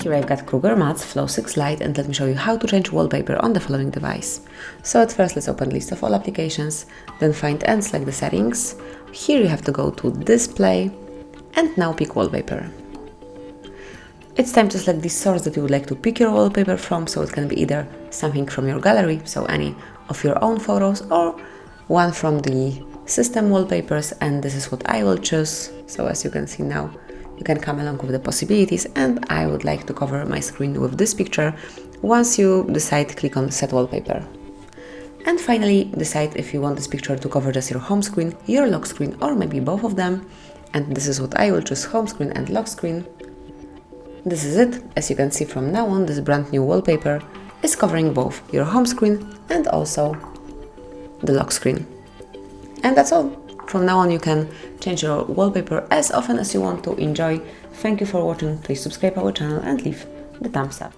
Here I've got KRUGER MATZ Flow 6 Lite, and let me show you how to change wallpaper on the following device. So at first let's open list of all applications, then find and select the settings. Here you have to go to display and now pick wallpaper. It's time to select the source that you would like to pick your wallpaper from, so it can be either something from your gallery, so any of your own photos, or one from the system wallpapers, and this is what I will choose. So as you can see now, you can come along with the possibilities, and I would like to cover my screen with this picture. Once you decide, click on Set Wallpaper. And finally, decide if you want this picture to cover just your home screen, your lock screen, or maybe both of them. And this is what I will choose: home screen and lock screen. This is it. As you can see, from now on, this brand new wallpaper is covering both your home screen and also the lock screen. And that's all. From now on, you can change your wallpaper as often as you want to. Enjoy. Thank you for watching. Please subscribe our channel and leave the thumbs up.